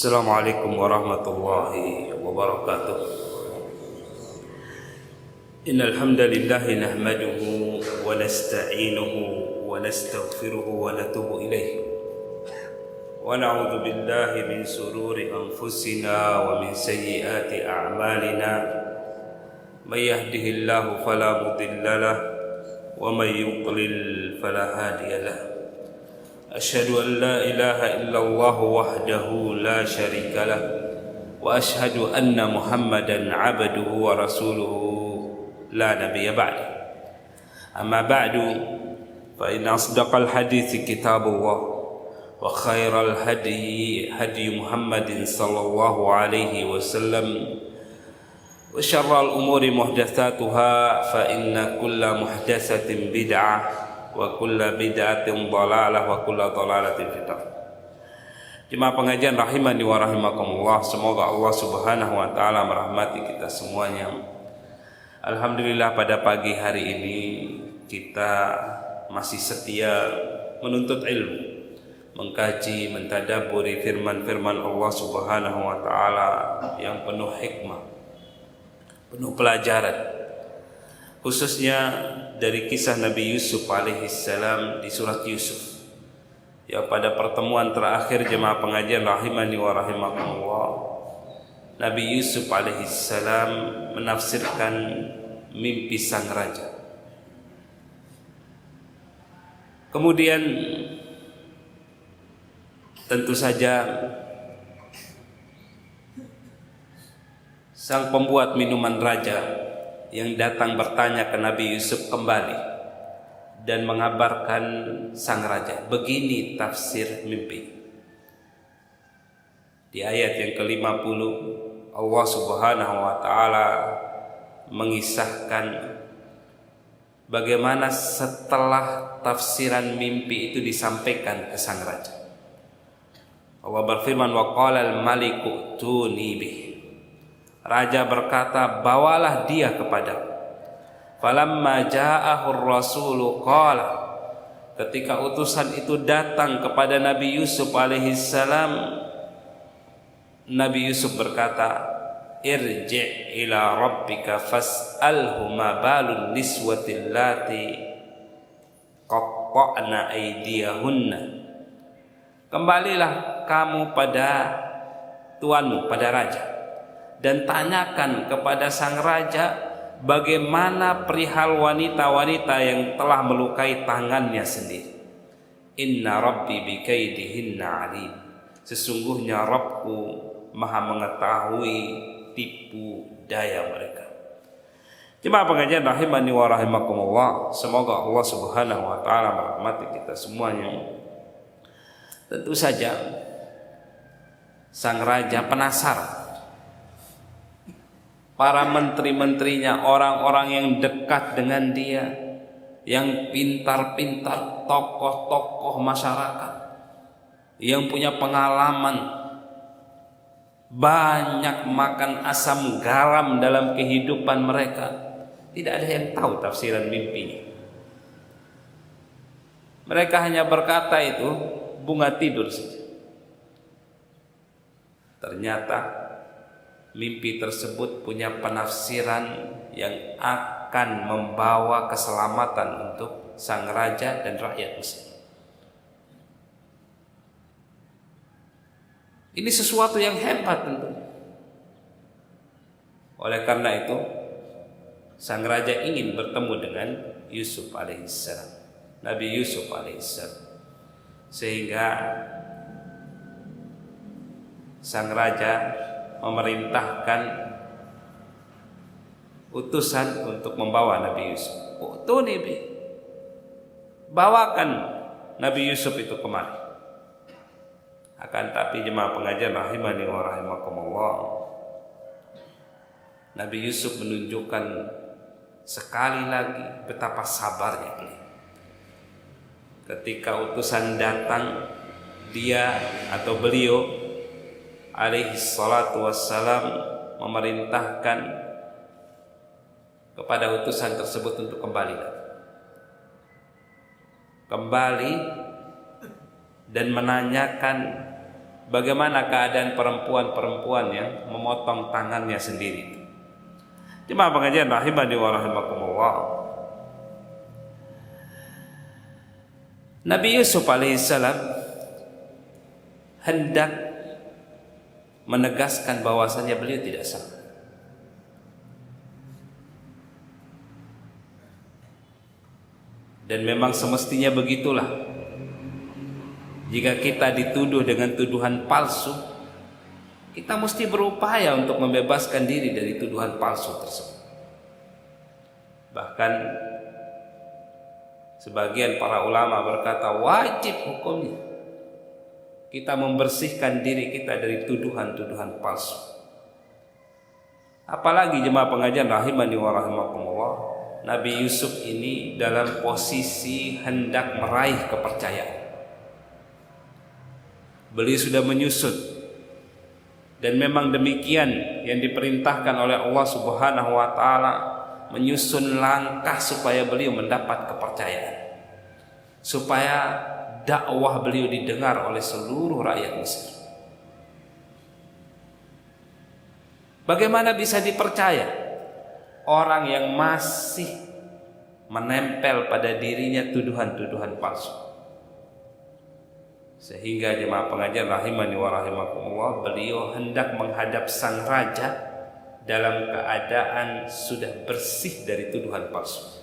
Assalamualaikum warahmatullahi wabarakatuh. Innal hamdalillah nahmaduhu wa nasta'inuhu wa nastaghfiruhu wa natubu ilaih. Wa na'udzu billahi min sururi anfusina wa min sayyiati a'malina. May yahdihillahu fala mudilla lahu wa may yudlil fala hadiya lahu. أشهد أن لا إله إلا الله وحده لا شريك له وأشهد أن محمدا عبده ورسوله لا نبي بعده. أما بعد فإن أصدق الحديث كتاب الله وخير الهدي هدي محمد صلى الله عليه وسلم وشر الأمور محدثاتها فإن كل محدثة بدعة wa kullu bid'atin dhalalah wa kullu dhalalatin fi nar. Jemaah pengajian rahimani wa rahimakumullah, semoga Allah Subhanahu wa taala merahmati kita semuanya. Alhamdulillah pada pagi hari ini kita masih setia menuntut ilmu, mengkaji, mentadabburi firman-firman Allah Subhanahu wa taala yang penuh hikmah, penuh pelajaran. Khususnya dari kisah Nabi Yusuf alaihissalam di surat Yusuf. Ya, pada pertemuan terakhir jemaah pengajian rahimani wa rahimakumullah, Nabi Yusuf alaihissalam menafsirkan mimpi sang raja. Kemudian tentu saja sang pembuat minuman raja yang datang bertanya ke Nabi Yusuf kembali dan mengabarkan sang raja, begini tafsir mimpi. Di ayat yang ke-50 Allah Subhanahu wa taala mengisahkan bagaimana setelah tafsiran mimpi itu disampaikan ke sang raja. Allah berfirman, wa qala al-maliku tuni bih. Raja berkata, bawalah dia kepadaku. Falamma ja'ahur rasulu qala. Ketika utusan itu datang kepada Nabi Yusuf alaihissalam, Nabi Yusuf berkata, irji' ila rabbika fas'alhu ma balun niswatil lati qatta'na aydiyahunna. Kembalilah kamu pada tuanmu, pada raja, dan tanyakan kepada sang raja bagaimana perihal wanita-wanita yang telah melukai tangannya sendiri. Inna rabbi bikaidihinna alim. Sesungguhnya Rabbku maha mengetahui tipu daya mereka. Jemaah pengajian rahimani wa rahimakumullah, semoga Allah Subhanahu wa taala merahmati kita semuanya. Tentu saja sang raja penasaran. Para menteri-menterinya, orang-orang yang dekat dengan dia, yang pintar-pintar, tokoh-tokoh masyarakat, yang punya pengalaman, banyak makan asam garam dalam kehidupan mereka, tidak ada yang tahu tafsiran mimpinya. Mereka hanya berkata itu bunga tidur saja. Ternyata mimpi tersebut punya penafsiran yang akan membawa keselamatan untuk sang raja dan rakyat Mesir. Ini sesuatu yang hebat tentunya. Oleh karena itu, sang raja ingin bertemu dengan Yusuf alaihissalam, Nabi Yusuf alaihissalam, sehingga sang raja memerintahkan utusan untuk membawa Nabi Yusuf. Utuni bi, bawakan Nabi Yusuf itu kemari. Akan tapi jemaah pengajian rahimani wa rahimakumullah, Nabi Yusuf menunjukkan sekali lagi betapa sabarnya beliau. Ketika utusan datang, dia atau beliau alaihi salatu wassalam memerintahkan kepada utusan tersebut untuk kembali dan menanyakan bagaimana keadaan perempuan-perempuan yang memotong tangannya sendiri. Jemaah pengajian rahimani wa rahimakumullah. Nabi Yusuf alaihissalam hendak menegaskan bahwasannya beliau tidak salah. Dan memang semestinya begitulah. Jika kita dituduh dengan tuduhan palsu, kita mesti berupaya untuk membebaskan diri dari tuduhan palsu tersebut. Bahkan sebagian para ulama berkata wajib hukumnya kita membersihkan diri kita dari tuduhan-tuduhan palsu. Apalagi jemaah pengajian rahimani wa rahimakumullah, Nabi Yusuf ini dalam posisi hendak meraih kepercayaan. Beliau sudah menyusut, dan memang demikian yang diperintahkan oleh Allah Subhanahu wa taala, menyusun langkah supaya beliau mendapat kepercayaan, supaya dakwah beliau didengar oleh seluruh rakyat Mesir. Bagaimana bisa dipercaya orang yang masih menempel pada dirinya tuduhan-tuduhan palsu? Sehingga jemaah pengajian rahimani wa rahimakumullah, beliau hendak menghadap sang raja dalam keadaan sudah bersih dari tuduhan palsu,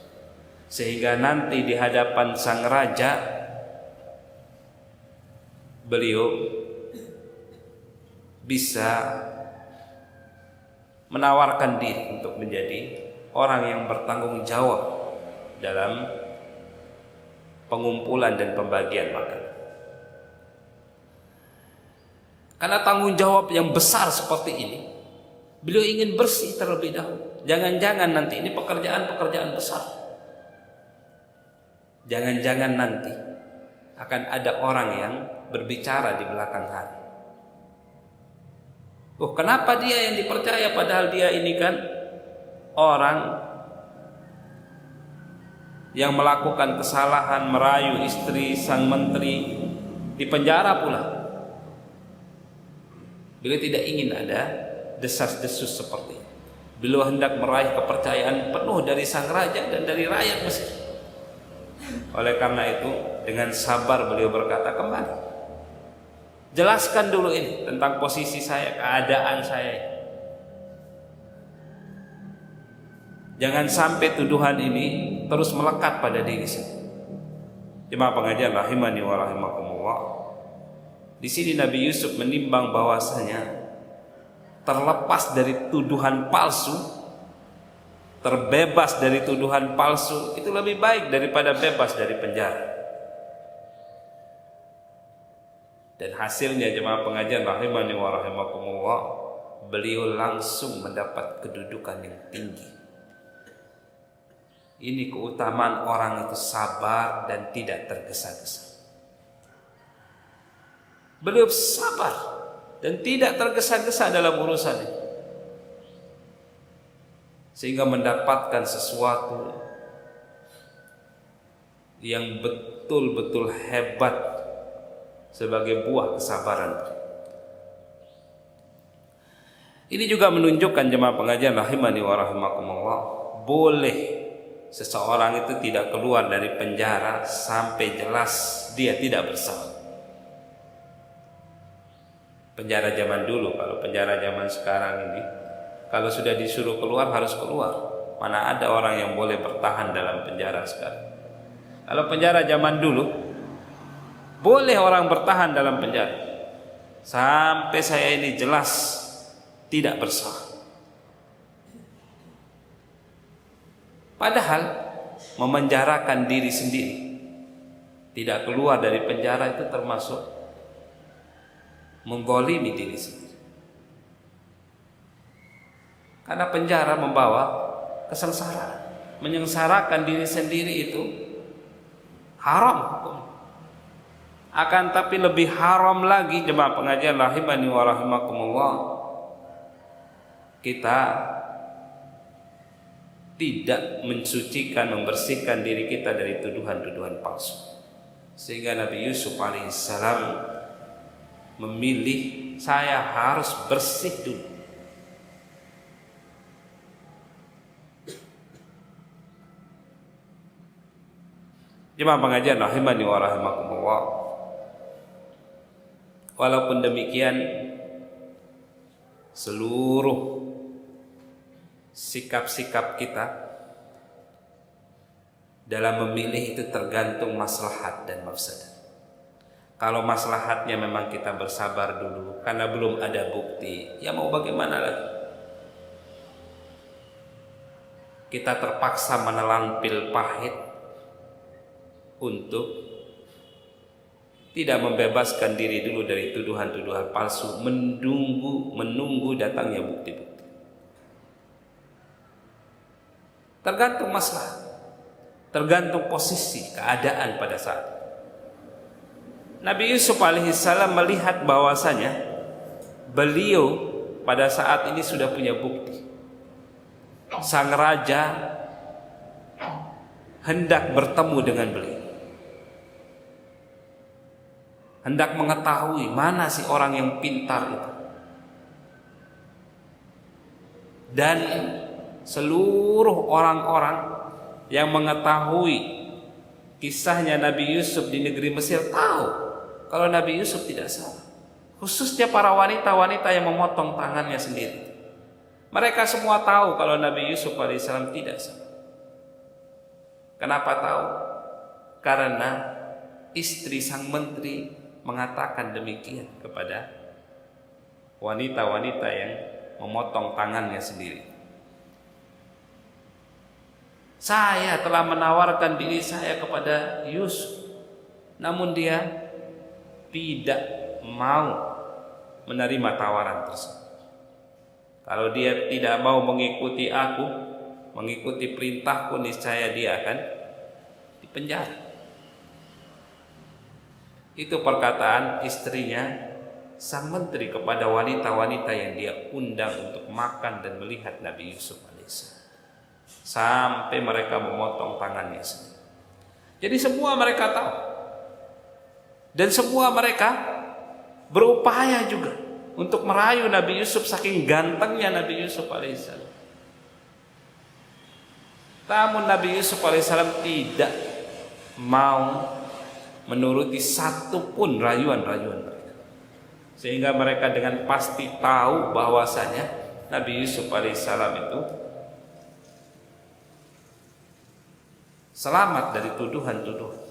sehingga nanti di hadapan sang raja beliau bisa menawarkan diri untuk menjadi orang yang bertanggung jawab dalam pengumpulan dan pembagian makan. Karena tanggung jawab yang besar seperti ini, beliau ingin bersih terlebih dahulu. Jangan-jangan nanti ini pekerjaan-pekerjaan besar. Jangan-jangan nanti akan ada orang yang berbicara di belakang hari. Oh, kenapa dia yang dipercaya padahal dia ini kan orang yang melakukan kesalahan, merayu istri sang menteri, di penjara pula. Beliau tidak ingin ada desas-desus seperti itu. Beliau hendak meraih kepercayaan penuh dari sang raja dan dari rakyat Mesir. Oleh karena itu, dengan sabar beliau berkata, kembali, jelaskan dulu ini tentang posisi saya, keadaan saya. Jangan sampai tuduhan ini terus melekat pada diri saya. Jemaah pengajian rahimani wa rahimakumullah. Di sini Nabi Yusuf menimbang bahwasanya terlepas dari tuduhan palsu, terbebas dari tuduhan palsu, itu lebih baik daripada bebas dari penjara. Dan hasilnya jemaah pengajian rahimani wa rahimakumullah, beliau langsung mendapat kedudukan yang tinggi. Ini keutamaan orang itu sabar dan tidak tergesa-gesa. Beliau sabar dan tidak tergesa-gesa dalam urusan ini, sehingga mendapatkan sesuatu yang betul-betul hebat sebagai buah kesabaran. Ini juga menunjukkan jemaah pengajian rahimani wa rahimakumullah, boleh seseorang itu tidak keluar dari penjara sampai jelas dia tidak bersalah. Penjara zaman dulu, kalau penjara zaman sekarang ini, kalau sudah disuruh keluar harus keluar. Mana ada orang yang boleh bertahan dalam penjara sekarang. Kalau penjara zaman dulu, boleh orang bertahan dalam penjara sampai saya ini jelas tidak bersalah. Padahal memenjarakan diri sendiri, tidak keluar dari penjara, itu termasuk menzalimi diri sendiri. Karena penjara membawa kesengsaraan, menyengsarakan diri sendiri itu haram. Akan tapi lebih haram lagi jemaah pengajian rahimani wa rahimakumullah, kita tidak mensucikan, membersihkan diri kita dari tuduhan-tuduhan palsu. Sehingga Nabi Yusuf alaihissalam memilih, saya harus bersih dulu. Jemaah pengajian rahimani wa rahimakumullah. Walaupun demikian, seluruh sikap-sikap kita dalam memilih itu tergantung maslahat dan mafsadah. Kalau maslahatnya memang kita bersabar dulu karena belum ada bukti, ya mau bagaimana lagi? Kita terpaksa menelan pil pahit untuk tidak membebaskan diri dulu dari tuduhan-tuduhan palsu, menunggu datangnya bukti-bukti. Tergantung masalah, tergantung posisi, keadaan pada saat itu. Nabi Yusuf alaihissalam melihat bahwasanya beliau pada saat ini sudah punya bukti. Sang raja hendak bertemu dengan beliau, hendak mengetahui mana sih orang yang pintar itu. Dan seluruh orang-orang yang mengetahui kisahnya Nabi Yusuf di negeri Mesir tahu kalau Nabi Yusuf tidak salah. Khususnya para wanita-wanita yang memotong tangannya sendiri. Mereka semua tahu kalau Nabi Yusuf alaihissalam tidak salah. Kenapa tahu? Karena istri sang menteri mengatakan demikian kepada wanita-wanita yang memotong tangannya sendiri. Saya telah menawarkan diri saya kepada Yusuf, namun dia tidak mau menerima tawaran tersebut. Kalau dia tidak mau mengikuti aku, mengikuti perintahku, niscaya dia akan dipenjara. Itu perkataan istrinya sang menteri kepada wanita-wanita yang dia undang untuk makan dan melihat Nabi Yusuf alaihissalam, sampai mereka memotong tangannya sendiri. Jadi semua mereka tahu, dan semua mereka berupaya juga untuk merayu Nabi Yusuf, saking gantengnya Nabi Yusuf alaihissalam. Namun Nabi Yusuf alaihissalam tidak mau menuruti satu pun rayuan-rayuan mereka, sehingga mereka dengan pasti tahu bahwasanya Nabi Yusuf alaihissalam itu selamat dari tuduhan-tuduhan,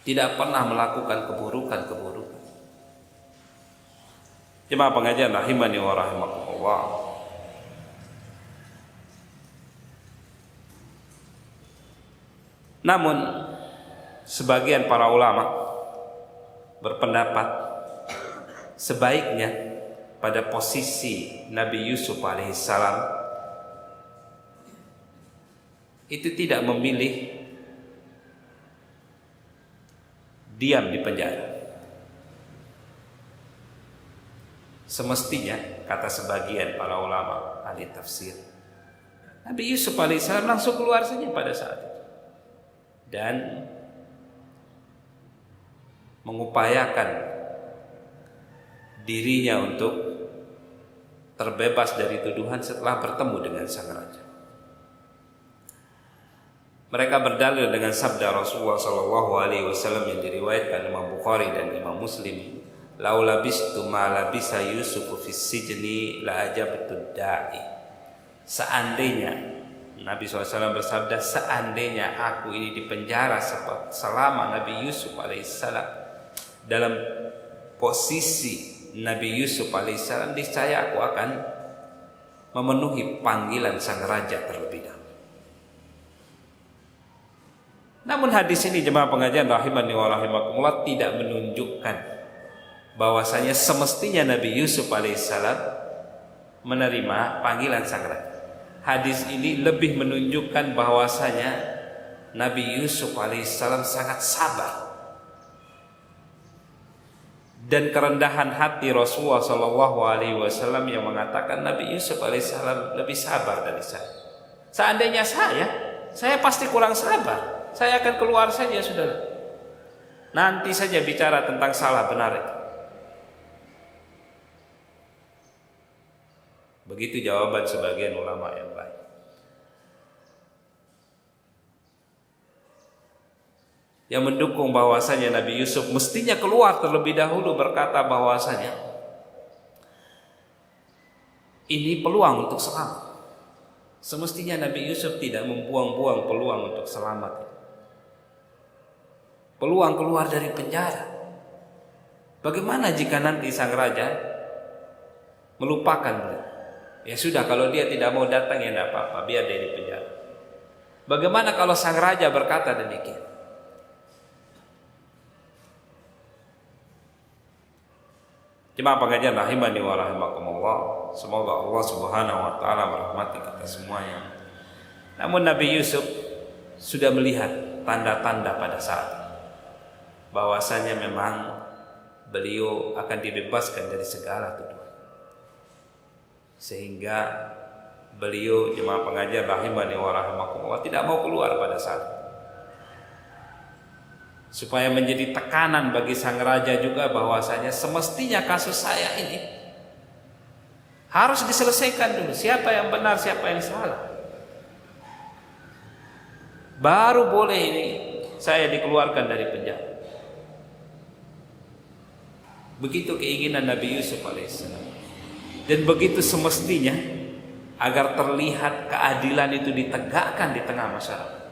tidak pernah melakukan keburukan-keburukan. Jemaah pengajian rahimani wa rahimakumullah. Namun sebagian para ulama berpendapat sebaiknya pada posisi Nabi Yusuf alaihissalam itu tidak memilih diam di penjara. Semestinya, kata sebagian para ulama ahli tafsir, Nabi Yusuf alaihissalam langsung keluar saja pada saat itu dan mengupayakan dirinya untuk terbebas dari tuduhan setelah bertemu dengan sang raja. Mereka berdalil dengan sabda Rasulullah SAW yang diriwayatkan Imam Bukhari dan Imam Muslim, "Lau labistu ma labisa Yusuf fis sijni la ajabtu da'i." Seandainya Nabi SAW bersabda, seandainya aku ini di penjara selama Nabi Yusuf alaihissalam, dalam posisi Nabi Yusuf alaihissalam, niscaya aku akan memenuhi panggilan sang raja terlebih dahulu. Namun hadis ini jemaah pengajian rahimani wa rahimakumullah tidak menunjukkan bahwasanya semestinya Nabi Yusuf alaihissalam menerima panggilan sang raja. Hadis ini lebih menunjukkan bahwasanya Nabi Yusuf alaihissalam sangat sabar, dan kerendahan hati Rasulullah SAW yang mengatakan Nabi Yusuf alaihissalam lebih sabar dari saya. Seandainya saya pasti kurang sabar. Saya akan keluar saja, saudara. Nanti saja bicara tentang salah benar itu. Begitu jawaban sebagian ulama yang lain. Yang mendukung bahwasanya Nabi Yusuf mestinya keluar terlebih dahulu berkata bahwasanya ini peluang untuk selamat. Semestinya Nabi Yusuf tidak membuang-buang peluang untuk selamat. Peluang keluar dari penjara. Bagaimana jika nanti sang raja melupakan beliau? Ya sudah, kalau dia tidak mau datang ya tidak apa-apa, biar dia di penjara. Bagaimana kalau sang raja berkata demikian? Jemaah pengajian rahimani wa rahimakumullah, semoga Allah Subhanahu wa taala merahmati kita semuanya. Namun Nabi Yusuf sudah melihat tanda-tanda pada saat bahwasanya memang beliau akan dibebaskan dari segala tuduhan. Sehingga beliau, jemaah pengajian rahimani wa rahimakumullah, tidak mau keluar pada saat itu. Supaya menjadi tekanan bagi sang raja juga bahwasanya semestinya kasus saya ini harus diselesaikan dulu. Siapa yang benar, siapa yang salah, baru boleh ini saya dikeluarkan dari penjara. Begitu keinginan Nabi Yusuf alaihissalam. Dan begitu semestinya agar terlihat keadilan itu ditegakkan di tengah masyarakat.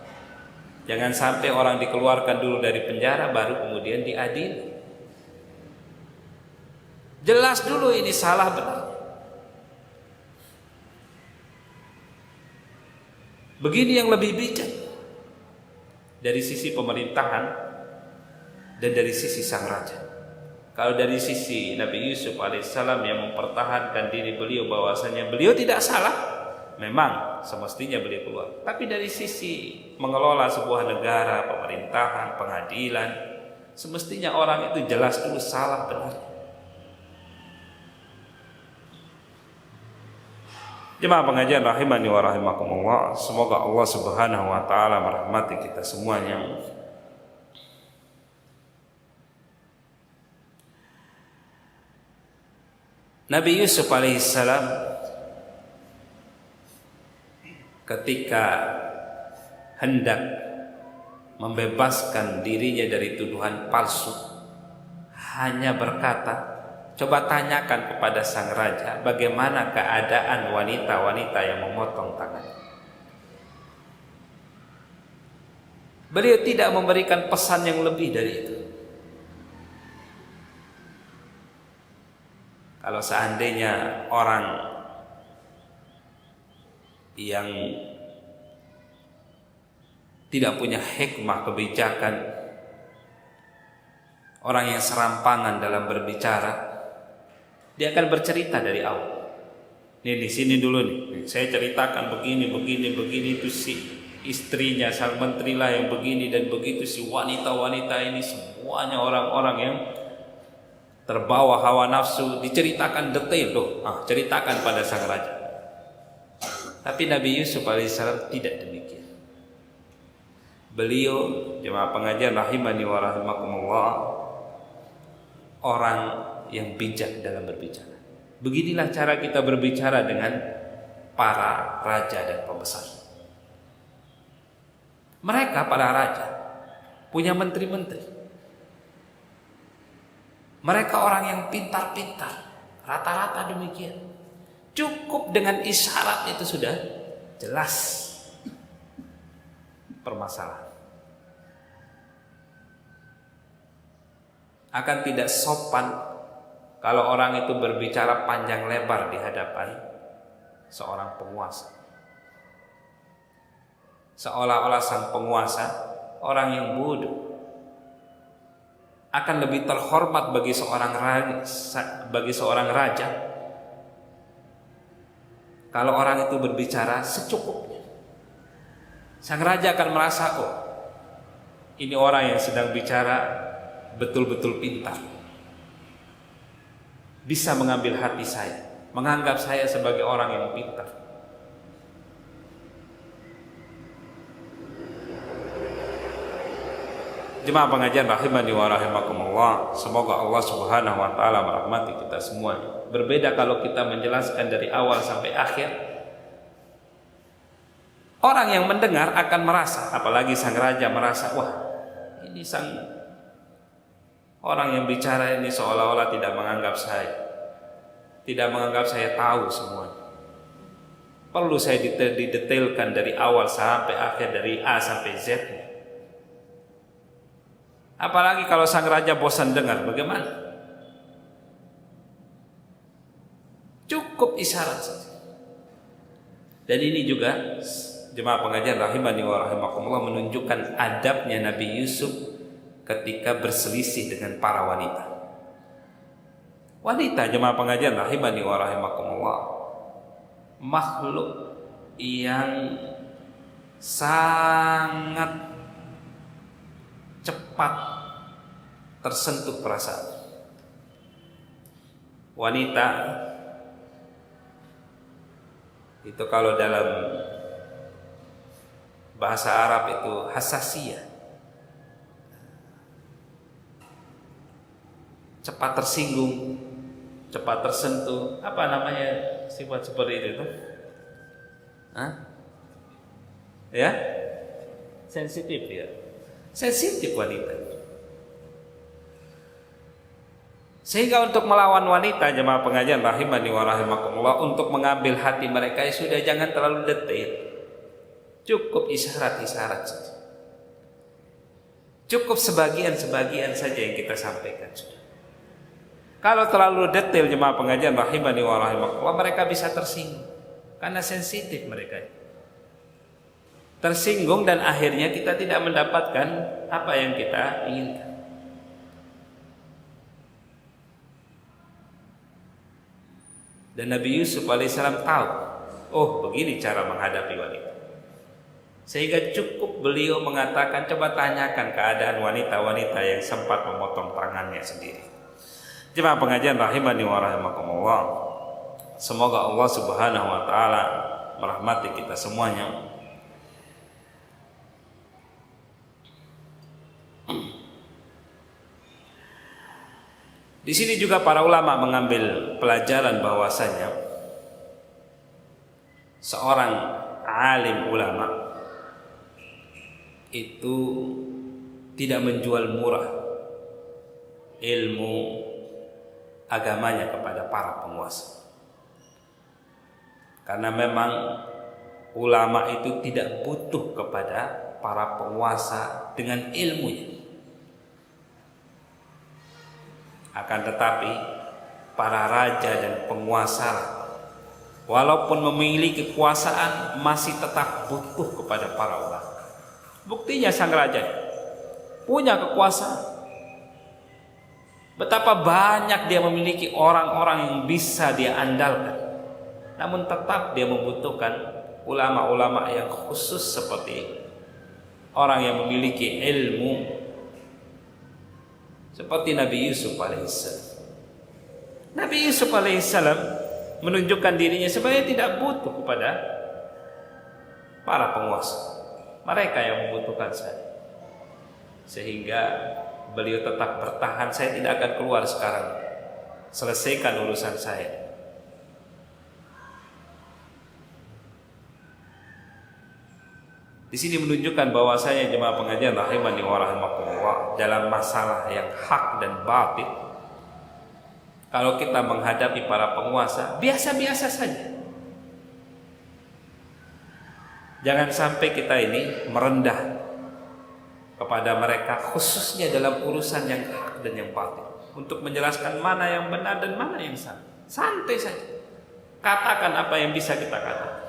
Jangan sampai orang dikeluarkan dulu dari penjara baru kemudian diadili. Jelas dulu ini salah benar. Begini yang lebih bijak dari sisi pemerintahan dan dari sisi sang raja. Kalau dari sisi Nabi Yusuf alaihissalam yang mempertahankan diri beliau bahwasanya beliau tidak salah, memang semestinya beliau keluar. Tapi dari sisi mengelola sebuah negara, pemerintahan, pengadilan, semestinya orang itu jelas dulu salah benar. Jemaah pengajian rahimani wa rahimakumullah, semoga Allah Subhanahu wa taala merahmati kita semuanya. Nabi Yusuf alaihissalam ketika hendak membebaskan dirinya dari tuduhan palsu hanya berkata, coba tanyakan kepada sang raja bagaimana keadaan wanita-wanita yang memotong tangan. Beliau tidak memberikan pesan yang lebih dari itu. Kalau seandainya orang yang tidak punya hikmah kebijakan, orang yang serampangan dalam berbicara, dia akan bercerita dari awal. Nih di sini dulu nih, saya ceritakan begini itu si istrinya sang menteri lah yang begini dan begitu, si wanita-wanita ini semuanya orang-orang yang terbawa hawa nafsu, diceritakan detail tuh, ceritakan pada sang raja. Tapi Nabi Yusuf alaihissalam tidak demikian. Beliau, jemaah pengajian rahimani wa rahimakumullah, orang yang bijak dalam berbicara. Beginilah cara kita berbicara dengan para raja dan pembesar. Mereka para raja punya menteri-menteri. Mereka orang yang pintar-pintar, rata-rata demikian. Cukup dengan isyarat itu sudah jelas permasalahan. Akan tidak sopan kalau orang itu berbicara panjang lebar di hadapan seorang penguasa. Seolah-olah sang penguasa orang yang bodoh. Akan lebih terhormat bagi seorang raja kalau orang itu berbicara secukupnya. Sang raja akan merasa, oh, ini orang yang sedang bicara betul-betul pintar, bisa mengambil hati saya, menganggap saya sebagai orang yang pintar. Jemaah pengajian rahimani wa rahimakumullah, semoga Allah Subhanahu wa taala merahmati kita semuanya. Berbeda kalau kita menjelaskan dari awal sampai akhir. Orang yang mendengar akan merasa, apalagi sang raja merasa, wah, ini sang orang yang bicara ini seolah-olah tidak menganggap saya. Tidak menganggap saya tahu semuanya. Perlu saya didetailkan dari awal sampai akhir, dari A sampai Z. Apalagi kalau sang raja bosan dengar, bagaimana? Cukup isyarat saja. Dan ini juga jemaah pengajian rahimani wa rahimakumullah menunjukkan adabnya Nabi Yusuf ketika berselisih dengan para wanita. Wanita jemaah pengajian rahimani wa rahimakumullah, makhluk yang sangat cepat tersentuh perasaan. Wanita itu kalau dalam bahasa Arab itu hasasiyah, cepat tersinggung, cepat tersentuh. Apa namanya sifat seperti itu? Ya, sensitif ya. Sensitif wanita. Sehingga untuk melawan wanita jemaah pengajian rahimani wa rahimakumullah, untuk mengambil hati mereka ya sudah jangan terlalu detail. Cukup isyarat-isyarat saja. Cukup sebagian-sebagian saja yang kita sampaikan sudah. Kalau terlalu detail jemaah pengajian rahimani wa rahimakumullah, mereka bisa tersinggung karena sensitif mereka. Tersinggung dan akhirnya kita tidak mendapatkan apa yang kita inginkan. Dan Nabi Yusuf alaihissalam tahu, oh begini cara menghadapi wanita. Sehingga cukup beliau mengatakan, coba tanyakan keadaan wanita-wanita yang sempat memotong tangannya sendiri. Jemaah pengajian rahimani wa rahimakumullah, semoga Allah Subhanahu wa taala merahmati kita semuanya. Di sini juga para ulama mengambil pelajaran bahwasanya seorang alim ulama itu tidak menjual murah ilmu agamanya kepada para penguasa. Karena memang ulama itu tidak butuh kepada para penguasa dengan ilmunya. Akan tetapi para raja dan penguasa walaupun memiliki kekuasaan masih tetap butuh kepada para ulama. Buktinya sang raja punya kekuasaan. Betapa banyak dia memiliki orang-orang yang bisa dia andalkan. Namun tetap dia membutuhkan ulama-ulama yang khusus seperti orang yang memiliki ilmu seperti Nabi Yusuf alaihissalam. Nabi Yusuf alaihissalam menunjukkan dirinya sebagai tidak butuh kepada para penguasa. Mereka yang membutuhkan saya. Sehingga beliau tetap bertahan, saya tidak akan keluar sekarang. Selesaikan urusan saya. Di sini menunjukkan bahwasanya jemaah pengajian rahimani wa rahimakumullah, dalam masalah yang hak dan batil, kalau kita menghadapi para penguasa biasa-biasa saja. Jangan sampai kita ini merendah kepada mereka, khususnya dalam urusan yang hak dan yang batil, untuk menjelaskan mana yang benar dan mana yang salah. Santai saja, katakan apa yang bisa kita katakan.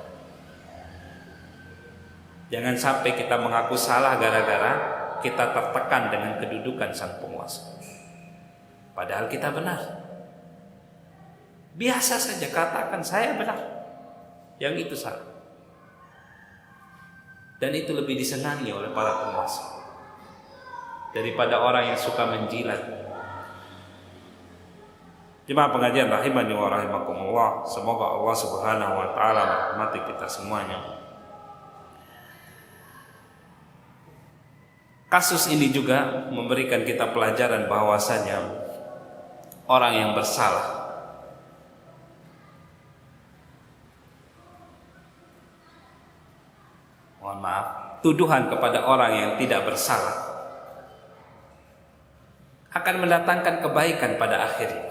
Jangan sampai kita mengaku salah gara-gara kita tertekan dengan kedudukan sang penguasa. Padahal kita benar. Biasa saja katakan saya benar, yang itu salah. Dan itu lebih disenangi oleh para penguasa daripada orang yang suka menjilat. Jemaah pengajian rahimani wa rahimakumullah, semoga Allah Subhanahu wa taala merahmati kita semuanya. Kasus ini juga memberikan kita pelajaran bahwasanya orang yang bersalah tuduhan kepada orang yang tidak bersalah akan mendatangkan kebaikan pada akhirnya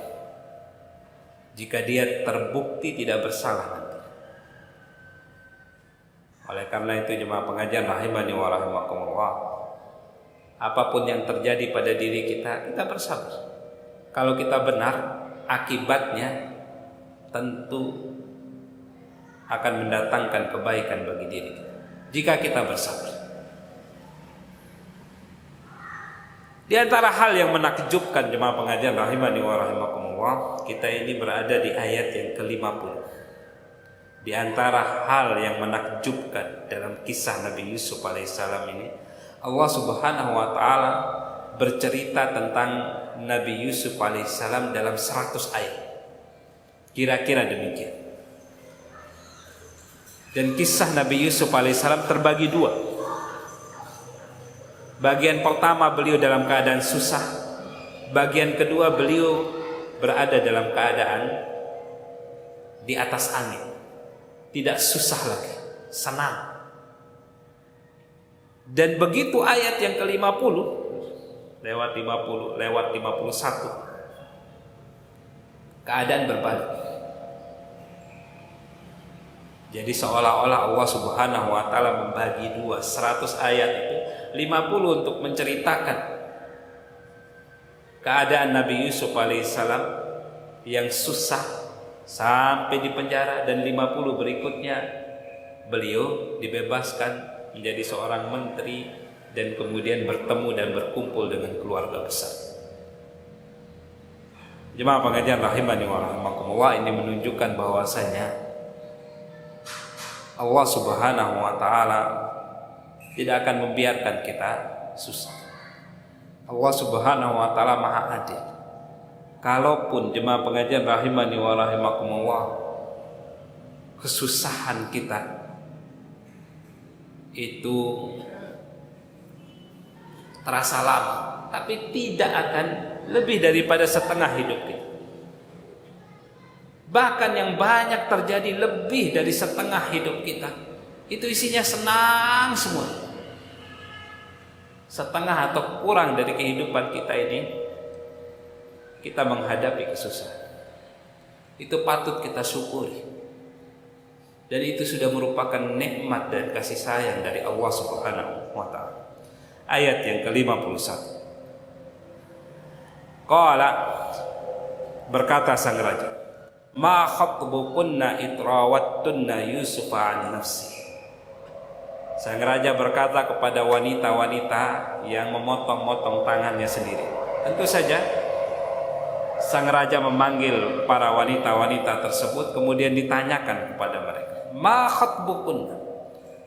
jika dia terbukti tidak bersalah nanti. Oleh karena itu jemaah pengajian rahimani wa rahimakumullah, apapun yang terjadi pada diri kita, kita bersabar. Kalau kita benar, akibatnya tentu akan mendatangkan kebaikan bagi diri kita jika kita bersabar. Di antara hal yang menakjubkan jemaah pengajian rahimani wa rahimakumullah, kita ini berada di ayat yang ke-50. Di antara hal yang menakjubkan dalam kisah Nabi Yusuf alaihissalam ini, Allah Subhanahu wa taala bercerita tentang Nabi Yusuf alaihissalam dalam 100 ayat. Kira-kira demikian. Dan kisah Nabi Yusuf alaihissalam terbagi dua. Bagian pertama beliau dalam keadaan susah. Bagian kedua beliau berada dalam keadaan di atas angin. Tidak susah lagi, senang. Dan begitu ayat yang ke-50 lewat 50, lewat 51, keadaan berbalik. Jadi seolah-olah Allah Subhanahu wa taala membagi dua, 100 ayat itu 50 untuk menceritakan keadaan Nabi Yusuf alaihissalam yang susah sampai di penjara, dan 50 berikutnya beliau dibebaskan menjadi seorang menteri dan kemudian bertemu dan berkumpul dengan keluarga besar. Jemaah pengajian rahimani wa rahimakumullah, ini menunjukkan bahwasanya Allah Subhanahu wa taala tidak akan membiarkan kita susah. Allah Subhanahu wa taala Maha Adil. Kalaupun jemaah pengajian rahimani wa rahimakumullah, kesusahan kita itu terasa lama, tapi tidak akan lebih daripada setengah hidup kita. Bahkan yang banyak terjadi lebih dari setengah hidup kita, itu isinya senang semua. Setengah atau kurang dari kehidupan kita ini, kita menghadapi kesusahan. Itu patut kita syukuri. Dan itu sudah merupakan nikmat dan kasih sayang dari Allah Subhanahu wa taala. Ayat yang ke-51. Qala, berkata sang raja, ma khatbukunna itrawattunna Yusufa an nafsi. Sang raja berkata kepada wanita-wanita yang memotong-motong tangannya sendiri. Tentu saja sang raja memanggil para wanita-wanita tersebut, kemudian ditanyakan kepada mereka, ma khatbukunna,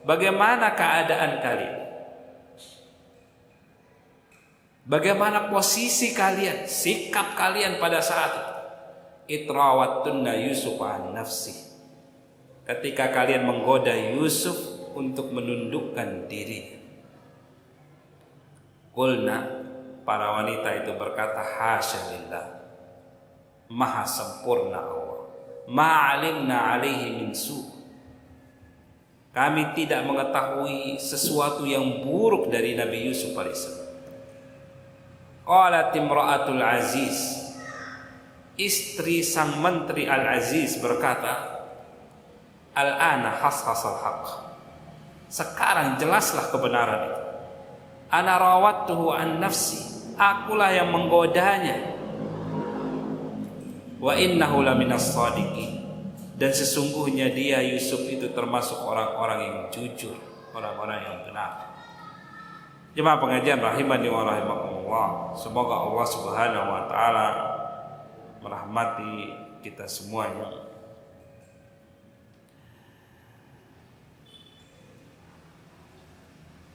bagaimana keadaan kalian? Bagaimana posisi kalian, sikap kalian pada saat itu? Itrawattunna Yusuf an nafsi, ketika kalian menggoda Yusuf untuk menundukkan diri. Qulna, para wanita itu berkata, hasya lillah, maha sempurna Allah, ma'alimna alaihi min su', kami tidak mengetahui sesuatu yang buruk dari Nabi Yusuf alaihissalam. Qalat imra'atul aziz, istri sang menteri Al-Aziz berkata, al-ana hashasal haq, sekarang jelaslah kebenaran itu. Ana rawattuhu an nafsi, akulah yang menggodanya. Wa innahu laminas shadiqin, dan sesungguhnya dia Yusuf itu termasuk orang-orang yang jujur, orang-orang yang benar. Jemaah pengajian rahimani wa rahimakumullah, semoga Allah Subhanahu wa taala merahmati kita semuanya.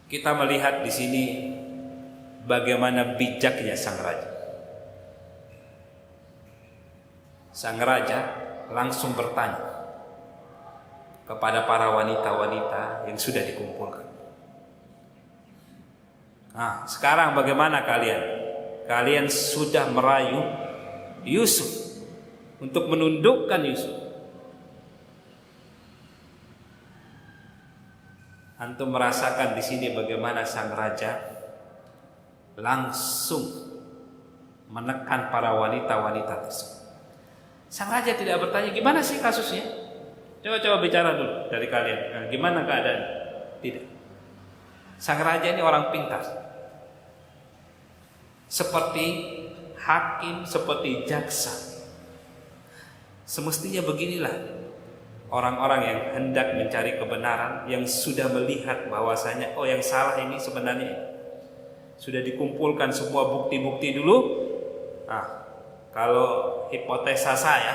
Kita melihat di sini bagaimana bijaknya sang raja. Sang raja langsung bertanya kepada para wanita-wanita yang sudah dikumpulkan, Nah, sekarang bagaimana kalian? Kalian sudah merayu Yusuf untuk menundukkan Yusuf. Antum merasakan di sini bagaimana sang raja langsung menekan para wanita-wanita tersebut. Sang raja tidak bertanya gimana sih kasusnya. Coba bicara dulu dari kalian. Nah, gimana keadaan? Tidak. Sang raja ini orang pintar. Seperti hakim, seperti jaksa. Semestinya beginilah orang-orang yang hendak mencari kebenaran, yang sudah melihat bahwasanya yang salah ini sebenarnya sudah dikumpulkan semua bukti-bukti dulu. Nah, kalau hipotesa saya,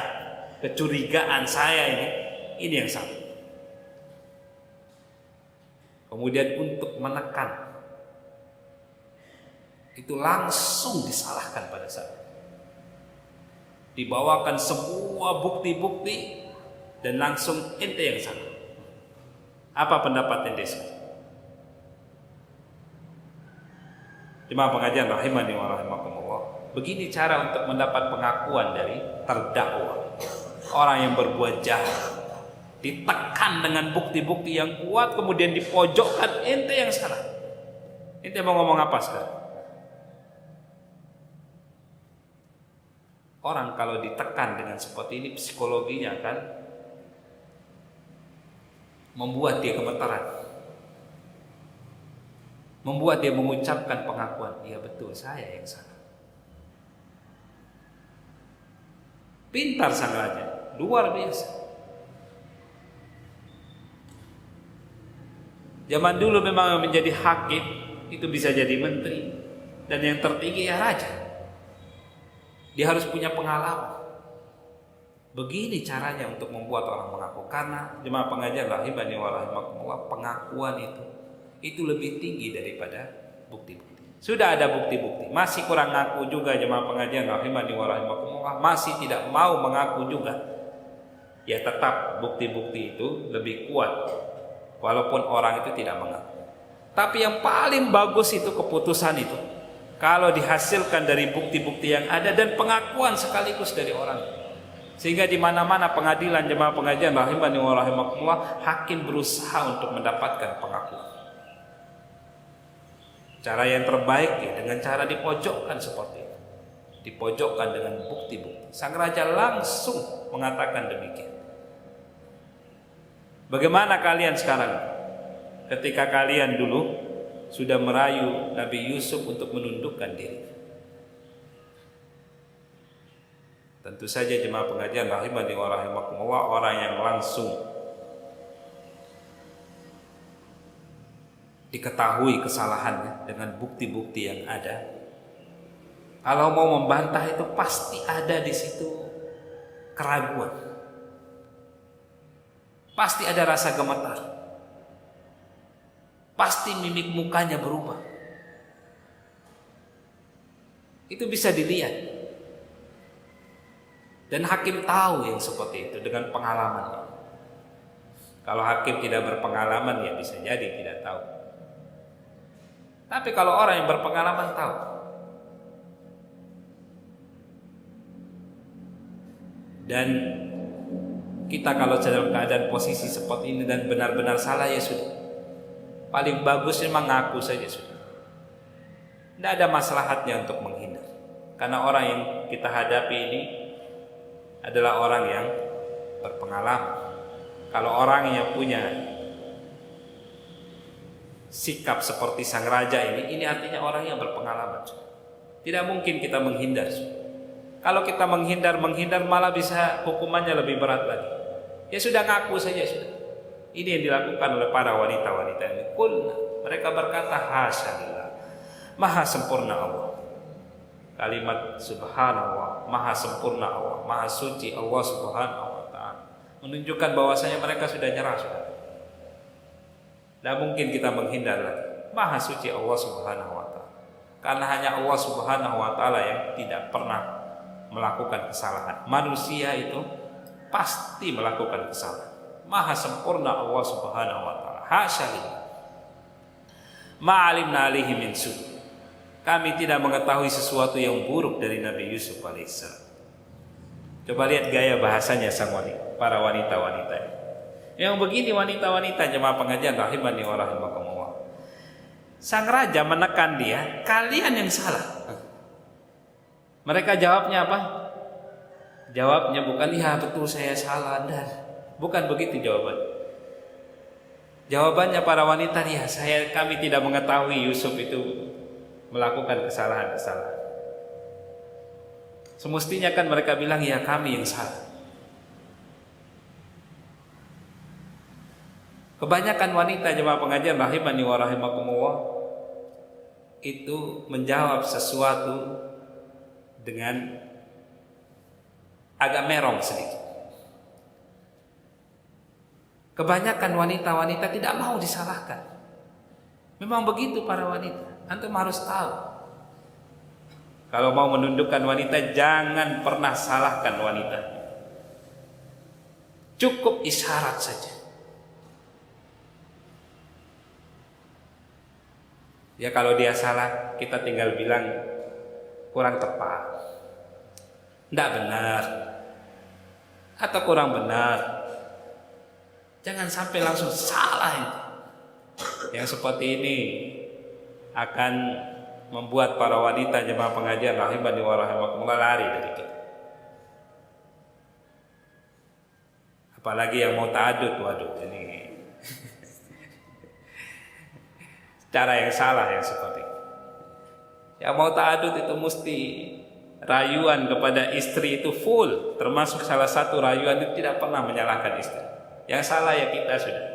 kecurigaan saya ini yang salah. Kemudian untuk menekan itu langsung disalahkan pada saat dibawakan semua bukti-bukti dan langsung ente yang salah. Apa pendapat ente sekarang? Jemaah pengajian rahimani wa rahimakumullah. Begini cara untuk mendapat pengakuan dari terdakwa. Orang yang berbuat jahat ditekan dengan bukti-bukti yang kuat, kemudian dipojokkan, ente yang salah. Ente mau ngomong apa sekarang? Orang kalau ditekan dengan seperti ini, psikologinya kan membuat dia gemetaran, membuat dia mengucapkan pengakuan, iya betul saya yang salah. Pintar sang raja, luar biasa. Zaman dulu memang menjadi hakim itu bisa jadi menteri, dan yang tertinggi ya raja. Dia harus punya pengalaman. Begini caranya untuk membuat orang mengaku. Karena jemaah pengajian rahimani wa rahimakumullah, pengakuan itu lebih tinggi daripada bukti-bukti. Sudah ada bukti-bukti, masih kurang ngaku juga jemaah pengajian rahimani wa rahimakumullah, masih tidak mau mengaku juga. Ya tetap bukti-bukti itu lebih kuat walaupun orang itu tidak mengaku. Tapi yang paling bagus itu keputusan itu kalau dihasilkan dari bukti-bukti yang ada dan pengakuan sekaligus dari orang. Sehingga di mana-mana pengadilan jemaah pengajian rahimani wa rahimakumullah, hakim berusaha untuk mendapatkan pengakuan. Cara yang terbaik ya dengan cara dipojokkan seperti itu. Dipojokkan dengan bukti-bukti. Sang raja langsung mengatakan demikian. Bagaimana kalian sekarang? Ketika kalian dulu sudah merayu Nabi Yusuf untuk menundukkan diri. Tentu saja jemaah pengajian rahimani wa rahimakumullah, orang yang langsung diketahui kesalahannya dengan bukti-bukti yang ada, kalau mau membantah itu pasti ada di situ keraguan, pasti ada rasa gemetar, pasti mimik mukanya berubah. Itu bisa dilihat. Dan hakim tahu yang seperti itu dengan pengalamannya. Kalau hakim tidak berpengalaman ya bisa jadi tidak tahu. Tapi kalau orang yang berpengalaman tahu. Dan kita kalau dalam keadaan posisi seperti ini dan benar-benar salah ya sudah. Paling bagus memang ngaku saja sudah. Tidak ada maslahatnya untuk menghindar. Karena orang yang kita hadapi ini adalah orang yang berpengalaman. Kalau orang yang punya sikap seperti sang raja ini artinya orang yang berpengalaman. Tidak mungkin kita menghindar. Kalau kita menghindar malah bisa hukumannya lebih berat lagi. Ya sudah ngaku saja sudah. Ini yang dilakukan oleh para wanita-wanita ini. Mereka berkata hasyalillah, maha sempurna Allah. Kalimat subhanallah, maha sempurna Allah, maha suci Allah subhanahu wa ta'ala, menunjukkan bahwasanya mereka sudah nyerah sudah. Tidak mungkin kita menghindar lagi. Maha suci Allah subhanahu wa ta'ala, karena hanya Allah subhanahu wa ta'ala yang tidak pernah melakukan kesalahan. Manusia itu pasti melakukan kesalahan. Maha sempurna Allah subhanahu wa ta'ala. Hasyalillah, ma'alimna alihi min su'. kami tidak mengetahui sesuatu yang buruk dari Nabi Yusuf alaihissalam. Coba lihat gaya bahasanya para wanita-wanita. Yang begini wanita-wanita jemaah pengajian rahimani wa rahimakumullah. Sang raja menekan dia, kalian yang salah. Mereka jawabnya apa? Jawabnya bukan, ya betul saya salah. Dan bukan begitu jawaban. Jawabannya para wanita, ya kami tidak mengetahui Yusuf itu melakukan kesalahan-kesalahan. Semestinya kan mereka bilang, ya kami yang salah. Kebanyakan wanita jemaah pengajian rahimani wa rahimakumullah itu menjawab sesuatu dengan agak merong sedikit. Kebanyakan wanita-wanita tidak mau disalahkan. Memang begitu para wanita. Antum harus tahu. Kalau mau menundukkan wanita, jangan pernah salahkan wanita. Cukup isyarat saja. Ya kalau dia salah, kita tinggal bilang kurang tepat, tidak benar, atau kurang benar. Jangan sampai langsung salah itu. Yang seperti ini akan membuat para wanita jemaah pengajian rahimani wa rahimakumullah lari dari kita. Apalagi yang mau ta'adud, waduh ini cara yang salah yang seperti itu. Yang mau ta'adud itu mesti rayuan kepada istri itu full, termasuk salah satu rayuan itu tidak pernah menyalahkan istri. Yang salah ya kita sudah.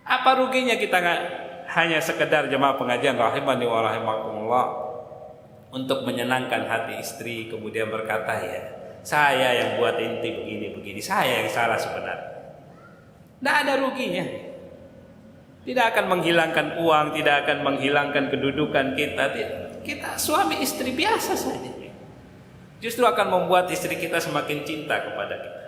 Apa ruginya kita hanya sekedar jemaah pengajian rahimani wa rahimakumullah untuk menyenangkan hati istri, kemudian berkata, ya saya yang buat inti begini-begini, saya yang salah sebenarnya. Tidak ada ruginya. Tidak akan menghilangkan uang, tidak akan menghilangkan kedudukan kita. Kita suami istri biasa saja. Justru akan membuat istri kita semakin cinta kepada kita.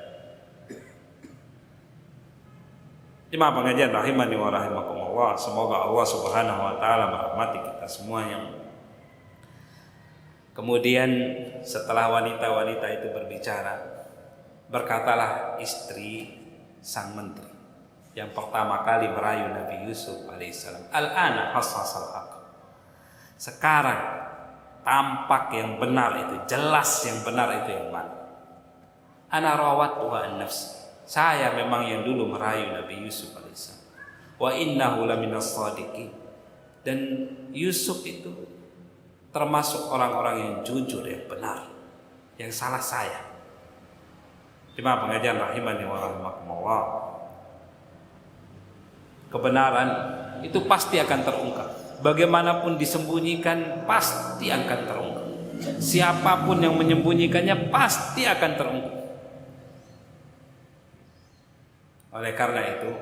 Jemaah pengajian rahimani wa rahimakumullah, semoga Allah Subhanahu wa taala merahmati kita semuanya. Kemudian setelah wanita-wanita itu berbicara, berkatalah istri sang menteri yang pertama kali merayu Nabi Yusuf alaihissalam, al-ana hassasal haq. Sekarang tampak yang benar itu, jelas yang benar itu yang mana? Ana rawatuha an nafsi. Saya memang yang dulu merayu Nabi Yusuf alaihissalam. Wa innahu laminas shadiqin. Dan Yusuf itu termasuk orang-orang yang jujur, yang benar. Yang salah saya. Jemaah pengajian rahimani wa rahimakumullah. Kebenaran itu pasti akan terungkap. Bagaimanapun disembunyikan pasti akan terungkap. Siapapun yang menyembunyikannya pasti akan terungkap. Oleh karena itu,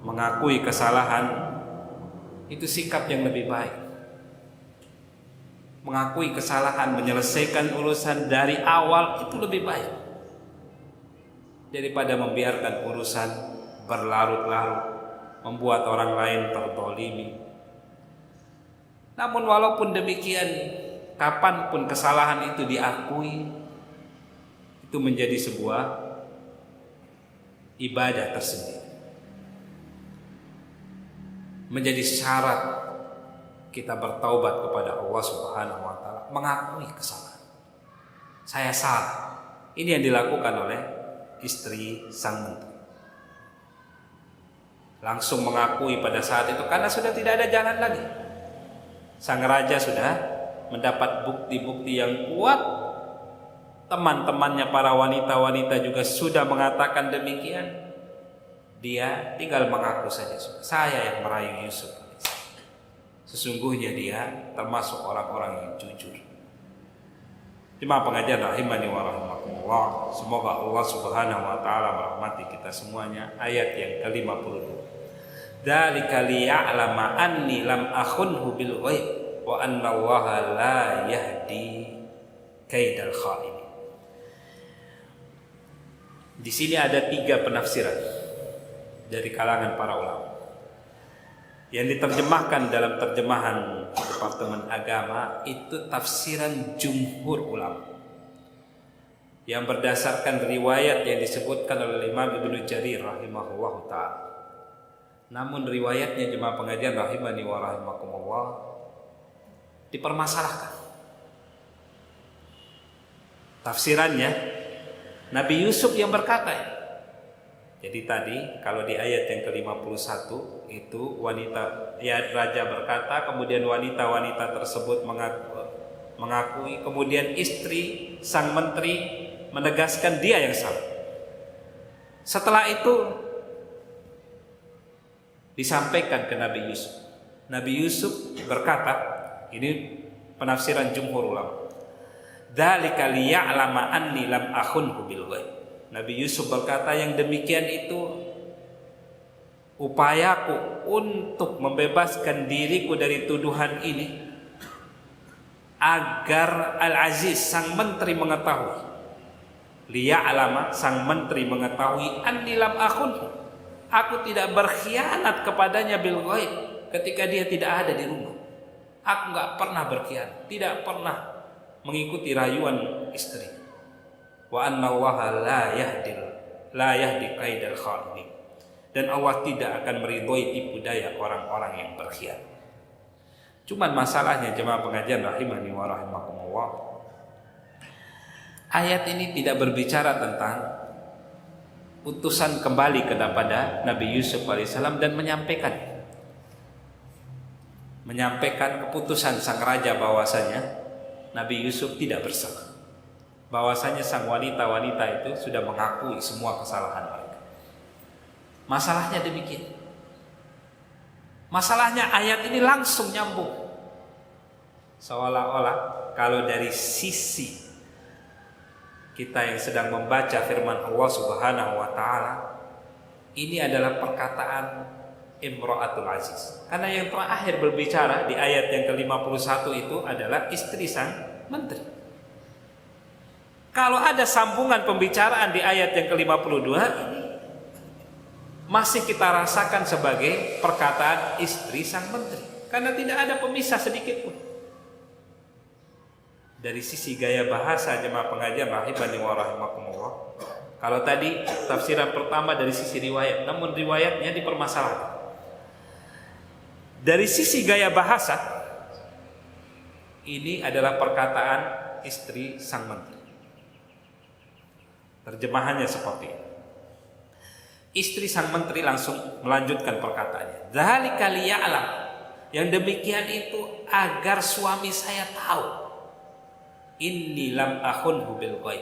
mengakui kesalahan itu sikap yang lebih baik. Mengakui kesalahan, menyelesaikan urusan dari awal itu lebih baik daripada membiarkan urusan berlarut-larut, membuat orang lain terzalimi. Namun walaupun demikian, kapanpun kesalahan itu diakui, itu menjadi sebuah ibadah tersendiri, menjadi syarat kita bertaubat kepada Allah Subhanahu wa taala, mengakui kesalahan. Saya salah. Ini yang dilakukan oleh istri sang menteri. Langsung mengakui pada saat itu karena sudah tidak ada jalan lagi. Sang raja sudah mendapat bukti-bukti yang kuat. Teman-temannya para wanita-wanita juga sudah mengatakan demikian. Dia tinggal mengaku saja, saya yang merayu Yusuf. Sesungguhnya dia termasuk orang-orang yang jujur. Jemaah pengajian rahimani wa rahimakumullah, semoga Allah Subhanahu wa taala merahmati kita semuanya. Ayat yang ke-52. Dzalika liya'lama anni lam akhunhu bil ghaib wa anna Allaha la yahdi kaidal kha'in. Di sini ada 3 penafsiran dari kalangan para ulama. Yang diterjemahkan dalam terjemahan Departemen Agama itu tafsiran jumhur ulama yang berdasarkan riwayat yang disebutkan oleh Imam Ibnu Jarir rahimahullah ta'ala. Namun riwayatnya jemaah pengajian rahimani wa rahimakumullah dipermasalahkan. Tafsirannya Nabi Yusuf yang berkata. Jadi tadi kalau di ayat yang ke-51 itu wanita, ya raja berkata, kemudian wanita-wanita tersebut mengakui, kemudian istri sang menteri menegaskan dia yang salah. Setelah itu disampaikan ke Nabi Yusuf. Nabi Yusuf berkata, ini penafsiran jumhur ulama. Dzalika liya'lama anni lam akhunhu bil ghaib. Nabi Yusuf berkata, yang demikian itu upayaku untuk membebaskan diriku dari tuduhan ini agar Al-Aziz sang menteri mengetahui, liya'lama sang menteri mengetahui anni lam akhunhu, aku tidak berkhianat kepadanya bil ghaib ketika dia tidak ada di rumah. Aku enggak pernah berkhianat, tidak pernah mengikuti rayuan istri. Wa anna Allah la yahdi kaidal kha'inin. Dan Allah tidak akan meridhoi tipu daya orang-orang yang berkhianat. Cuman masalahnya jemaah pengajian rahimani wa rahimakumullah, ayat ini tidak berbicara tentang utusan kembali kepada Nabi Yusuf alaihissalam dan menyampaikan keputusan sang raja bahwasanya Nabi Yusuf tidak bersalah, bahwasanya sang wanita-wanita itu sudah mengakui semua kesalahan mereka. Masalahnya demikian. Masalahnya ayat ini langsung nyambung. Seolah-olah kalau dari sisi kita yang sedang membaca firman Allah Subhanahu wa taala, ini adalah perkataan Imra'atul Aziz. Karena yang terakhir berbicara di ayat yang ke-51 itu adalah istri sang menteri. Kalau ada sambungan pembicaraan di ayat yang ke-52 ini masih kita rasakan sebagai perkataan istri sang menteri, karena tidak ada pemisah sedikit pun. Dari sisi gaya bahasa jemaah pengajian rahimani wa rahimakumullah, kalau tadi tafsiran pertama dari sisi riwayat, namun riwayatnya dipermasalahkan. Dari sisi gaya bahasa, ini adalah perkataan istri sang menteri. Terjemahannya seperti ini. Istri sang menteri langsung melanjutkan perkataannya. Dzalika liya'lam. Yang demikian itu agar suami saya tahu. Inni lam akhunhu bil ghaib.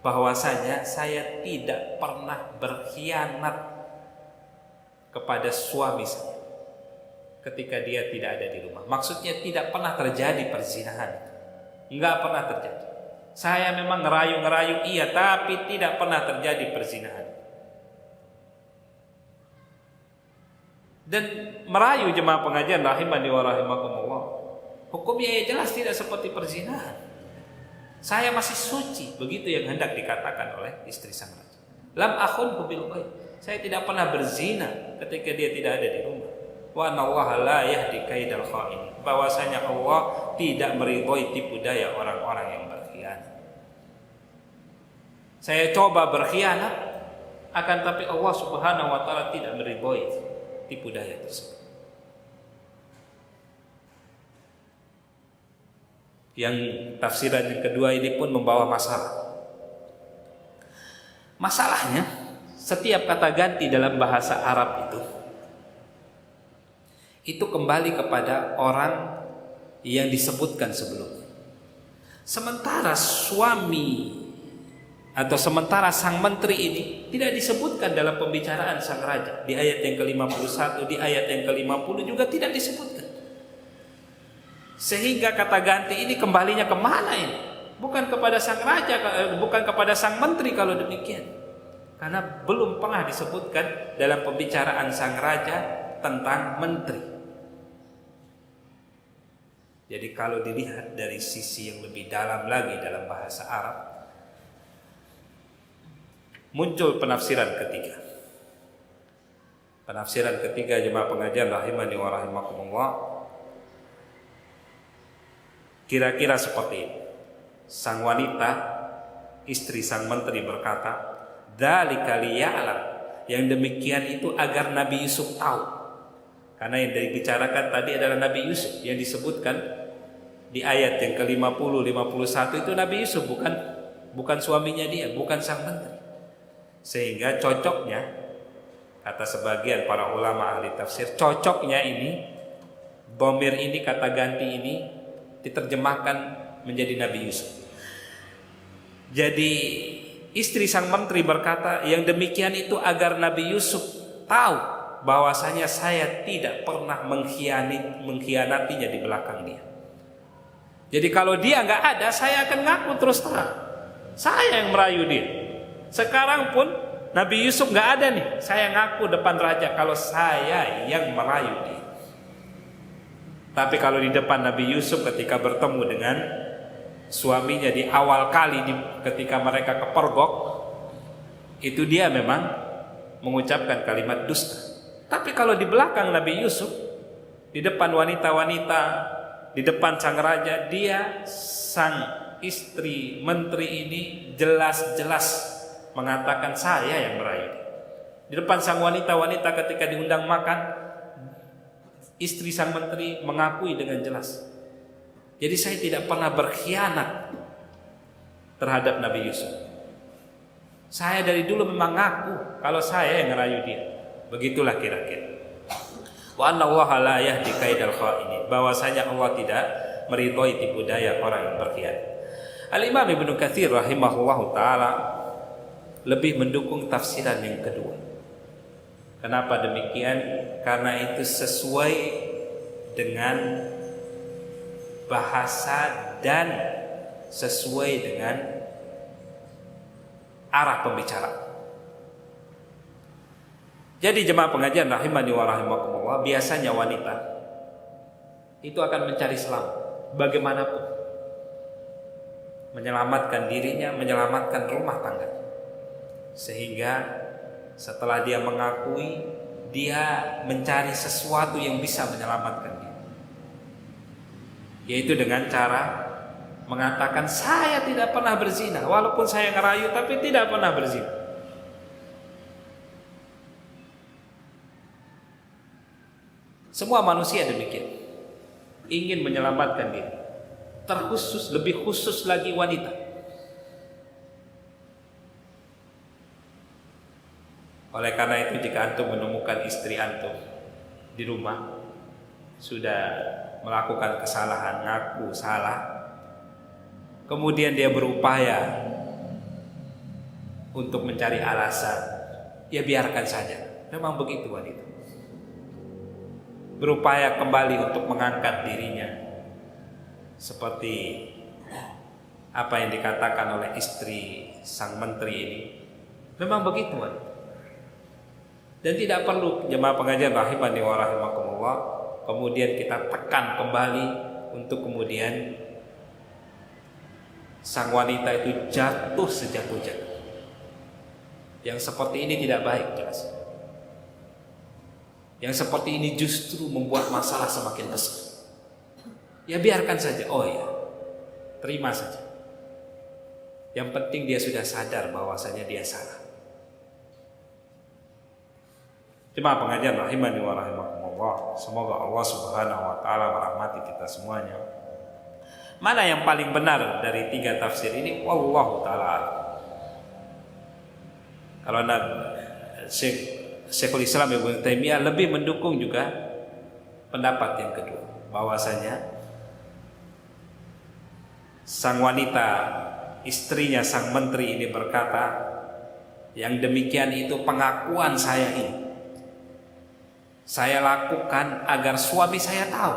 Bahwasanya saya tidak pernah berkhianat kepada suami saya ketika dia tidak ada di rumah. Maksudnya tidak pernah terjadi perzinahan. Enggak pernah terjadi. Saya memang ngerayu-ngerayu iya, tapi tidak pernah terjadi perzinahan. Dan merayu jemaah pengajian rahimani wa rahimakumullah, hukumnya ya jelas tidak seperti perzinahan. Saya masih suci, begitu yang hendak dikatakan oleh istri sang raja. Lam akhunhu bil ghaib. Saya tidak pernah berzina ketika dia tidak ada di rumah. Wa anna Allah la yahdi kaidal kha'inin. Bahwasanya Allah tidak meridhoi tipu daya orang-orang yang berkhianat. Saya coba berkhianat, akan tapi Allah Subhanahu wa taala tidak meridhoi tipu daya tersebut. Yang tafsiran yang kedua ini pun membawa masalah. Masalahnya, setiap kata ganti dalam bahasa Arab itu kembali kepada orang yang disebutkan sebelumnya. Sementara suami atau sementara sang menteri ini tidak disebutkan dalam pembicaraan sang raja. Di ayat yang ke-51, di ayat yang ke-50 juga tidak disebutkan. Sehingga kata ganti ini kembalinya kemana ini? Bukan kepada sang raja, bukan kepada sang menteri kalau demikian. Karena belum pernah disebutkan dalam pembicaraan sang raja tentang menteri. Jadi kalau dilihat dari sisi yang lebih dalam lagi dalam bahasa Arab, muncul penafsiran ketiga. Penafsiran ketiga jemaah pengajian rahimani wa rahimakumullah, kira-kira seperti ini. Sang wanita, istri sang menteri berkata, dzalika liya'lam, yang demikian itu agar Nabi Yusuf tahu. Karena yang dibicarakan tadi adalah Nabi Yusuf yang disebutkan di ayat yang ke-50, 51 itu Nabi Yusuf, bukan suaminya dia, bukan sang menteri. Sehingga cocoknya, kata sebagian para ulama ahli tafsir, cocoknya ini, dhamir ini, kata ganti ini diterjemahkan menjadi Nabi Yusuf. Jadi istri sang menteri berkata, yang demikian itu agar Nabi Yusuf tahu bahwasanya saya tidak pernah mengkhianatinya di belakang dia. Jadi kalau dia nggak ada, saya akan ngaku terus terang, saya yang merayu dia. Sekarang pun Nabi Yusuf nggak ada nih, saya ngaku depan raja kalau saya yang merayu dia. Tapi kalau di depan Nabi Yusuf ketika bertemu dengan suaminya di awal kali ketika mereka kepergok, itu dia memang mengucapkan kalimat dusta. Tapi kalau di belakang Nabi Yusuf, di depan wanita-wanita, di depan sang raja, dia sang istri menteri ini jelas-jelas mengatakan saya yang merayu. Di depan sang wanita-wanita ketika diundang makan, istri sang menteri mengakui dengan jelas, jadi saya tidak pernah berkhianat terhadap Nabi Yusuf. Saya dari dulu memang ngaku kalau saya yang ngerayu dia. Begitulah kira-kira. Wa anna Allah la yahdi kaidal kha'inin, bahwasanya Allah tidak meridhoi tipu daya orang yang berkhianat. Al-Imam Ibnu Katsir rahimahullahu taala lebih mendukung tafsiran yang kedua. Kenapa demikian? Karena itu sesuai dengan bahasa dan sesuai dengan arah pembicaraan. Jadi jemaah pengajian rahimani wa rahimakumullah, biasanya wanita itu akan mencari selamat bagaimanapun, menyelamatkan dirinya, menyelamatkan rumah tangganya. Sehingga setelah dia mengakui, dia mencari sesuatu yang bisa menyelamatkan dia, yaitu dengan cara mengatakan saya tidak pernah berzina, walaupun saya ngerayu tapi tidak pernah berzina. Semua manusia demikian, ingin menyelamatkan diri, terkhusus, lebih khusus lagi wanita. Oleh karena itu, jika antum menemukan istri antum di rumah sudah melakukan kesalahan, ngaku salah, kemudian dia berupaya untuk mencari alasan, ya biarkan saja. Memang begitu wanita. Berupaya kembali untuk mengangkat dirinya, seperti apa yang dikatakan oleh istri sang menteri ini. Memang begitu wanita. Dan tidak perlu jemaah pengajian rahimani wa rahimakumullah kemudian kita tekan kembali untuk kemudian sang wanita itu jatuh sejatuh-jatuh. Yang seperti ini tidak baik, jelas. Yang seperti ini justru membuat masalah semakin besar. Ya biarkan saja, oh ya, terima saja. Yang penting dia sudah sadar bahwasanya dia salah. Jemaah pengajian rahimani wa rahimakumullah, semoga Allah Subhanahu wa taala merahmati kita semuanya. Mana yang paling benar dari tiga tafsir ini? Wallahu taala. Kalau Syekhul Islam Ibnu Taimiyah lebih mendukung juga pendapat yang kedua, bahwasanya sang wanita, istrinya sang menteri ini berkata, yang demikian itu pengakuan saya ini saya lakukan agar suami saya tahu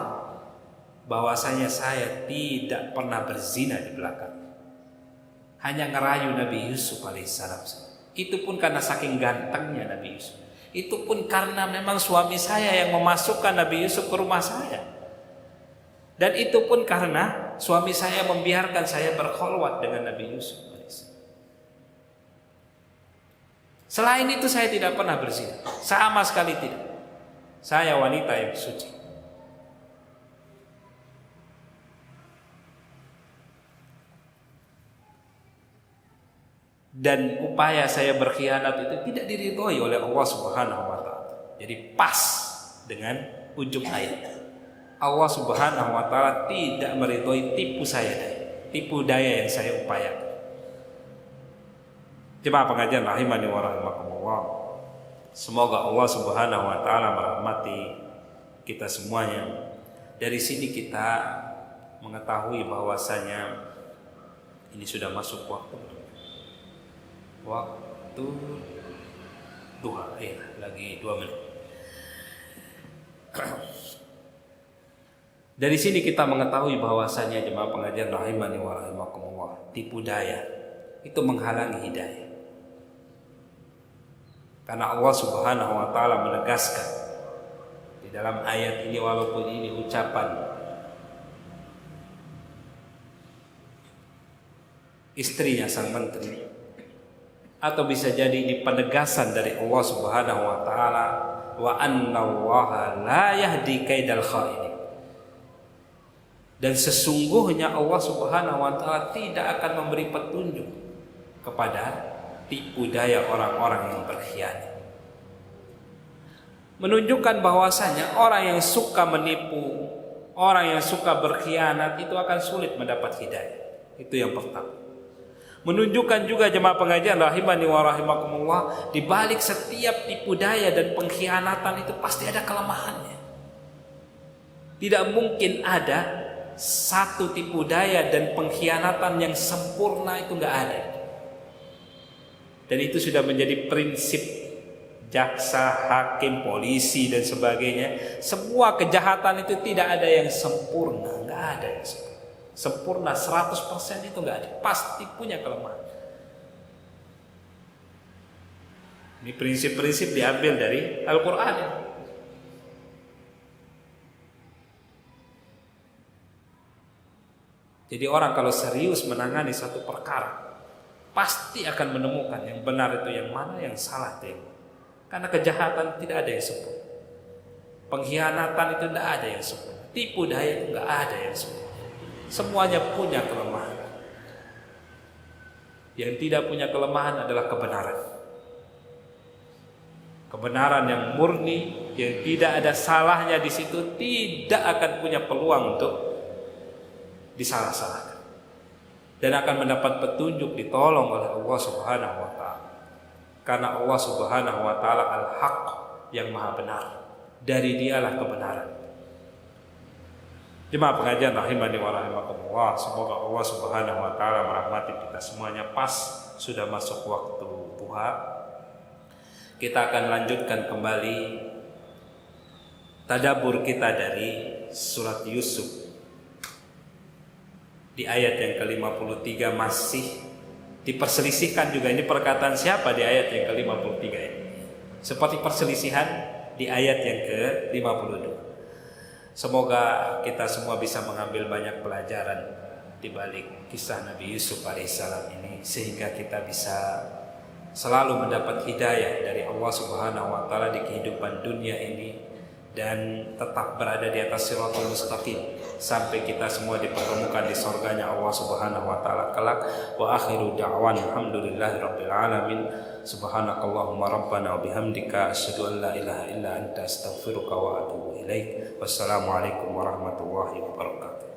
bahwasanya saya tidak pernah berzina di belakang. Hanya ngerayu Nabi Yusuf alaihissalam. Itu pun karena saking gantengnya Nabi Yusuf. Itu pun karena memang suami saya yang memasukkan Nabi Yusuf ke rumah saya. Dan itu pun karena suami saya membiarkan saya berkholwat dengan Nabi Yusuf. Selain itu saya tidak pernah berzina, sama sekali tidak. Saya wanita yang suci. Dan upaya saya berkhianat itu tidak diridhoi oleh Allah Subhanahu wa taala. Jadi pas dengan ujung ayat. Allah Subhanahu wa taala tidak meridhoi tipu daya yang saya upayakan. Jemaah pengajian rahimani wa rahimakumullah. Semoga Allah Subhanahu wa taala merahmati kita semuanya. Dari sini kita mengetahui bahwasanya ini sudah masuk waktu duha, lagi 2 menit. Dari sini kita mengetahui bahwasanya jemaah pengajian rahimani wa rahimakumullah, tipu daya itu menghalangi hidayah. Karena Allah Subhanahu wa taala menegaskan di dalam ayat ini, walaupun ini ucapan istrinya sang menteri, atau bisa jadi ini penegasan dari Allah Subhanahu wa taala, wa annallaha la yahdi kaidal kha'inin. Dan sesungguhnya Allah Subhanahu wa taala tidak akan memberi petunjuk kepada tipu daya orang-orang yang berkhianat. Menunjukkan bahwasanya orang yang suka menipu, orang yang suka berkhianat itu akan sulit mendapat hidayah. Itu yang pertama. Menunjukkan juga jemaah pengajian rahimani wa rahimakumullah, di balik setiap tipu daya dan pengkhianatan itu pasti ada kelemahannya. Tidak mungkin ada satu tipu daya dan pengkhianatan yang sempurna, itu enggak ada. Dan itu sudah menjadi prinsip jaksa, hakim, polisi dan sebagainya. Semua kejahatan itu tidak ada yang sempurna, enggak ada yang sempurna 100% itu enggak ada. Pasti punya kelemahan. Ini prinsip-prinsip diambil dari Al-Qur'an ya. Jadi orang kalau serius menangani satu perkara, pasti akan menemukan yang benar itu yang mana, yang salah itu yang mana. Karena kejahatan tidak ada yang sempurna, pengkhianatan itu tidak ada yang sempurna, tipu daya itu tidak ada yang sempurna. Semuanya punya kelemahan. Yang tidak punya kelemahan adalah kebenaran. Kebenaran yang murni, yang tidak ada salahnya di situ, tidak akan punya peluang untuk disalah-salahkan, dan akan mendapat petunjuk, ditolong oleh Allah Subhanahu wa taala. Karena Allah Subhanahu wa taala al-haq, yang maha benar. Dari dialah kebenaran. Jemaah pengajian rahimani wa rahimakumullah, semoga Allah Subhanahu wa taala merahmati kita semuanya. Pas sudah masuk waktu duha, kita akan lanjutkan kembali tadabbur kita dari surat Yusuf. Di ayat yang ke-53 masih diperselisihkan juga, ini perkataan siapa di ayat yang ke-53 ini. Seperti perselisihan di ayat yang ke-52. Semoga kita semua bisa mengambil banyak pelajaran di balik kisah Nabi Yusuf alaihissalam ini, sehingga kita bisa selalu mendapat hidayah dari Allah Subhanahu wa taala di kehidupan dunia ini, dan tetap berada di atas siratal mustaqim sampai kita semua dipertemukan di surganya Allah Subhanahu wa taala kelak. Wa akhiru da'wan alhamdulillahirabbil alamin. Subhanakallahumma rabbana wa bihamdika asyhadu an la ilaha illa anta astaghfiruka wa atubu ilaik. Wassalamualaikum warahmatullahi wabarakatuh.